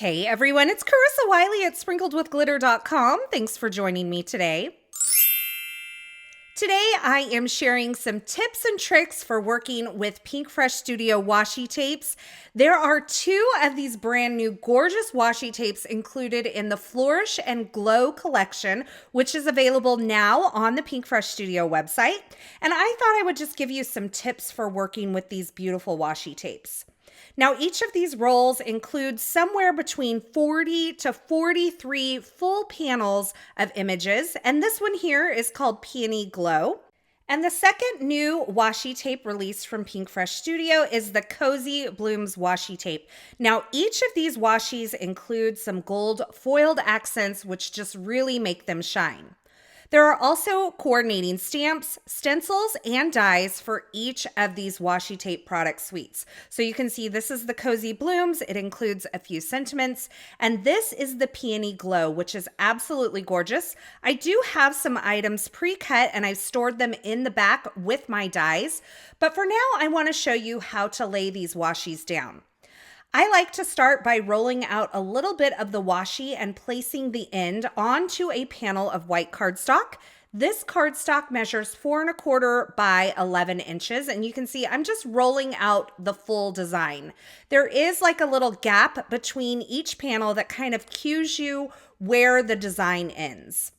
Hey everyone, it's Carissa Wiley at sprinkledwithglitter.com. Thanks for joining me today. Today I am sharing some tips and tricks for working with Pinkfresh Studio washi tapes. There are two of these brand new gorgeous washi tapes included in the Flourish and Glow collection, which is available now on the Pinkfresh Studio website. And I thought I would just give you some tips for working with these beautiful washi tapes. Now, each of these rolls includes somewhere between 40 to 43 full panels of images, and this one here is called Peony Glow. And the second new washi tape released from Pinkfresh Studio is the Cozy Blooms washi tape. Now, each of these washis includes some gold foiled accents, which just really make them shine. There are also coordinating stamps, stencils, and dies for each of these washi tape product suites. So you can see this is the Cozy Blooms. It includes a few sentiments. And this is the Peony Glow, which is absolutely gorgeous. I do have some items pre-cut and I've stored them in the back with my dies. But for now, I want to show you how to lay these washis down. I like to start by rolling out a little bit of the washi and placing the end onto a panel of white cardstock. This cardstock measures 4 1/4 by 11 inches, and you can see I'm just rolling out the full design. There is like a little gap between each panel that kind of cues you where the design ends.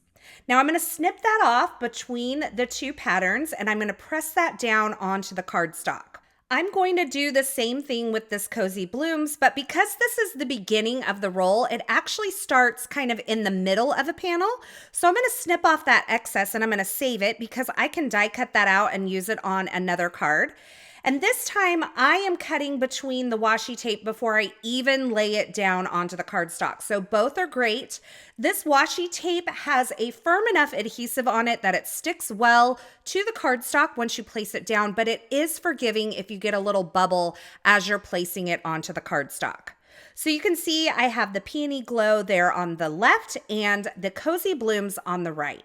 Now I'm going to snip that off between the two patterns, and I'm going to press that down onto the cardstock. I'm going to do the same thing with this Cozy Blooms, but because this is the beginning of the roll, it actually starts kind of in the middle of a panel. So I'm going to snip off that excess and I'm going to save it because I can die cut that out and use it on another card. And this time I am cutting between the washi tape before I even lay it down onto the cardstock. So both are great. This washi tape has a firm enough adhesive on it that it sticks well to the cardstock once you place it down, but it is forgiving if you get a little bubble as you're placing it onto the cardstock. So you can see I have the Peony Glow there on the left and the Cozy Blooms on the right.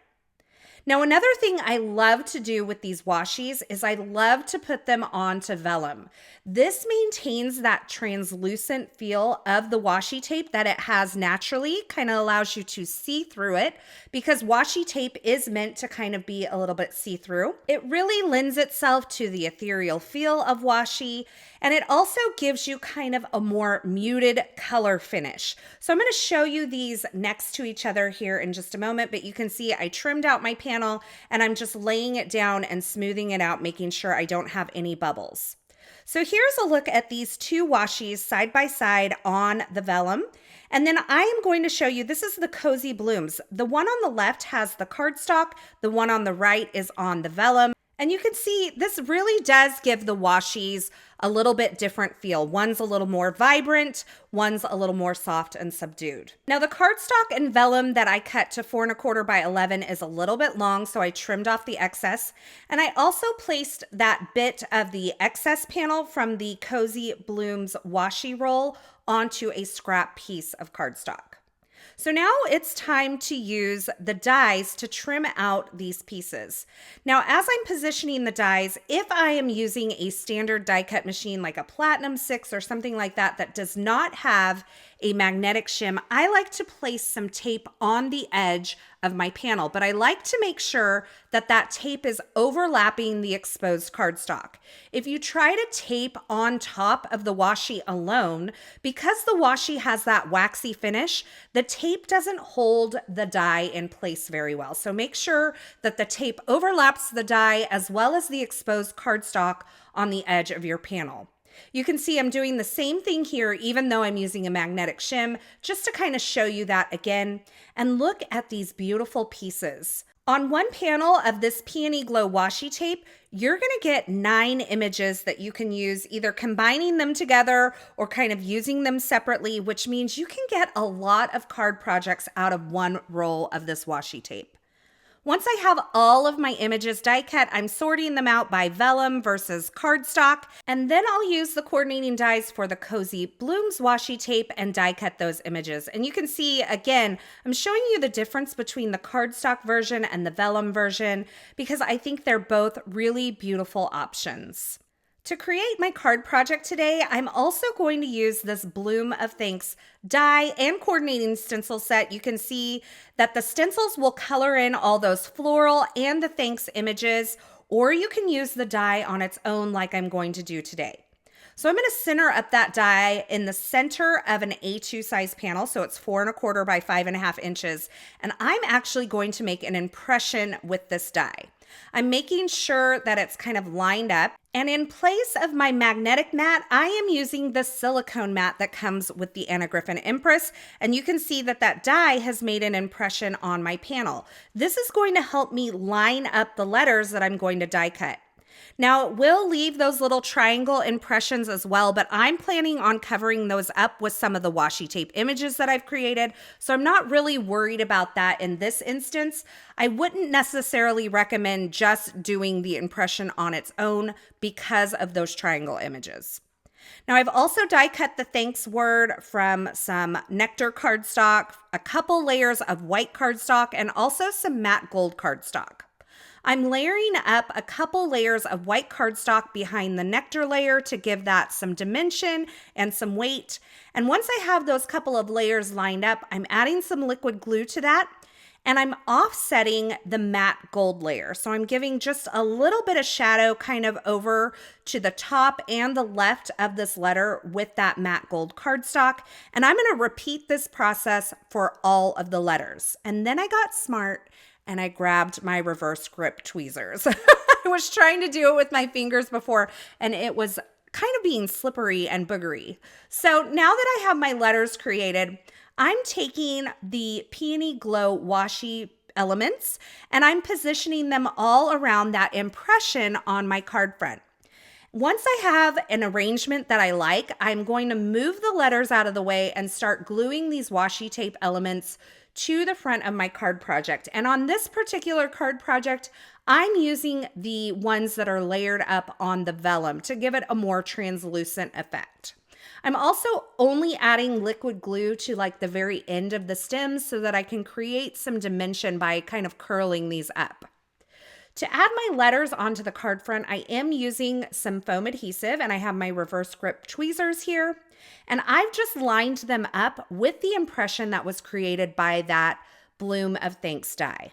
Now, another thing I love to do with these washis is I love to put them onto vellum. This maintains that translucent feel of the washi tape that it has naturally, kind of allows you to see through it because washi tape is meant to kind of be a little bit see-through. It really lends itself to the ethereal feel of washi, and it also gives you kind of a more muted color finish. So I'm going to show you these next to each other here in just a moment, but you can see I trimmed out my panel and I'm just laying it down and smoothing it out, making sure I don't have any bubbles. So here's a look at these two washis side by side on the vellum. And then I am going to show you, this is the Cozy Blooms. The one on the left has the cardstock, the one on the right is on the vellum. And you can see this really does give the washis a little bit different feel. One's a little more vibrant, one's a little more soft and subdued. Now the cardstock and vellum that I cut to 4 1/4 by 11 is a little bit long, so I trimmed off the excess. And I also placed that bit of the excess panel from the Cozy Blooms washi roll onto a scrap piece of cardstock. So now it's time to use the dies to trim out these pieces. Now, as I'm positioning the dies, if I am using a standard die cut machine like a Platinum 6 or something like that that does not have a magnetic shim, I like to place some tape on the edge of my panel, but I like to make sure that that tape is overlapping the exposed cardstock. If you try to tape on top of the washi alone, because the washi has that waxy finish, the tape doesn't hold the die in place very well. So make sure that the tape overlaps the die as well as the exposed cardstock on the edge of your panel. You can see I'm doing the same thing here, even though I'm using a magnetic shim, just to kind of show you that again. And look at these beautiful pieces. On one panel of this Peony Glow washi tape, you're going to get 9 images that you can use, either combining them together or kind of using them separately, which means you can get a lot of card projects out of one roll of this washi tape. Once I have all of my images die cut, I'm sorting them out by vellum versus cardstock, and then I'll use the coordinating dies for the Cozy Blooms washi tape and die cut those images. And you can see, again, I'm showing you the difference between the cardstock version and the vellum version because I think they're both really beautiful options. To create my card project today, I'm also going to use this Bloom of Thanks die and coordinating stencil set. You can see that the stencils will color in all those floral and the thanks images, or you can use the die on its own like I'm going to do today. So I'm going to center up that die in the center of an A2 size panel. So it's 4 1/4 by 5.5 inches. And I'm actually going to make an impression with this die. I'm making sure that it's kind of lined up. And in place of my magnetic mat, I am using the silicone mat that comes with the Anna Griffin Empress. And you can see that that die has made an impression on my panel. This is going to help me line up the letters that I'm going to die cut. Now, we'll leave those little triangle impressions as well, but I'm planning on covering those up with some of the washi tape images that I've created, so I'm not really worried about that in this instance. I wouldn't necessarily recommend just doing the impression on its own because of those triangle images. Now, I've also die cut the thanks word from some nectar cardstock, a couple layers of white cardstock, and also some matte gold cardstock. I'm layering up a couple layers of white cardstock behind the nectar layer to give that some dimension and some weight. And once I have those couple of layers lined up, I'm adding some liquid glue to that, and I'm offsetting the matte gold layer. So I'm giving just a little bit of shadow kind of over to the top and the left of this letter with that matte gold cardstock. And I'm going to repeat this process for all of the letters. And then I got smart and I grabbed my reverse grip tweezers. I was trying to do it with my fingers before, and it was kind of being slippery and boogery. So now that I have my letters created, I'm taking the Peony Glow washi elements, and I'm positioning them all around that impression on my card front. Once I have an arrangement that I like, I'm going to move the letters out of the way and start gluing these washi tape elements to the front of my card project. And on this particular card project, I'm using the ones that are layered up on the vellum to give it a more translucent effect. I'm also only adding liquid glue to like the very end of the stems so that I can create some dimension by kind of curling these up. To add my letters onto the card front, I am using some foam adhesive, and I have my reverse grip tweezers here. And I've just lined them up with the impression that was created by that Bloom of Thanks die.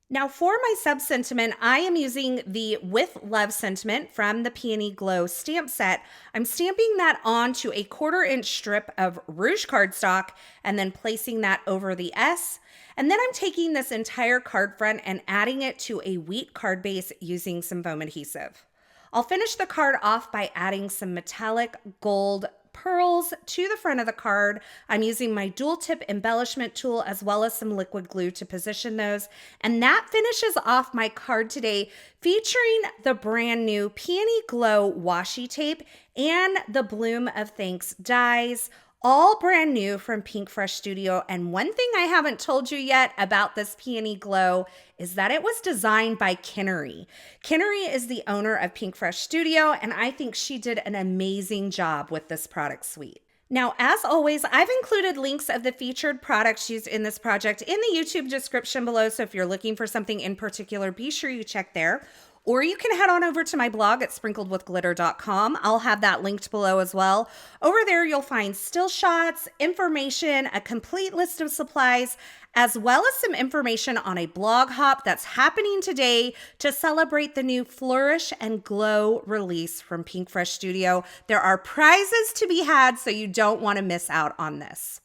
Now for my sub-sentiment, I am using the With Love sentiment from the Peony Glow stamp set. I'm stamping that onto a 1/4 inch strip of rouge cardstock and then placing that over the S. And then I'm taking this entire card front and adding it to a wheat card base using some foam adhesive. I'll finish the card off by adding some metallic gold pearls to the front of the card. I'm using my dual tip embellishment tool as well as some liquid glue to position those. And that finishes off my card today, featuring the brand new Peony Glow washi tape and the Bloom of Thanks dies, all brand new from Pinkfresh Studio. And one thing I haven't told you yet about this Peony Glow is that it was designed by Kinnery. Kinnery is the owner of Pinkfresh Studio, and I think she did an amazing job with this product suite. Now, as always, I've included links of the featured products used in this project in the YouTube description below, so if you're looking for something in particular, be sure you check there. Or you can head on over to my blog at sprinkledwithglitter.com. I'll have that linked below as well. Over there, you'll find still shots, information, a complete list of supplies, as well as some information on a blog hop that's happening today to celebrate the new Flourish and Glow release from Pinkfresh Studio. There are prizes to be had, so you don't want to miss out on this.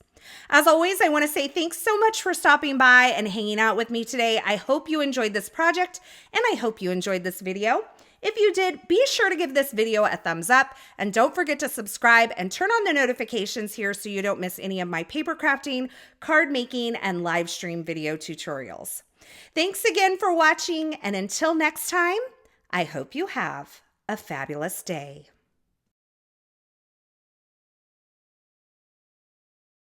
As always, I want to say thanks so much for stopping by and hanging out with me today. I hope you enjoyed this project, and I hope you enjoyed this video. If you did, be sure to give this video a thumbs up, and don't forget to subscribe and turn on the notifications here so you don't miss any of my paper crafting, card making, and live stream video tutorials. Thanks again for watching, and until next time, I hope you have a fabulous day.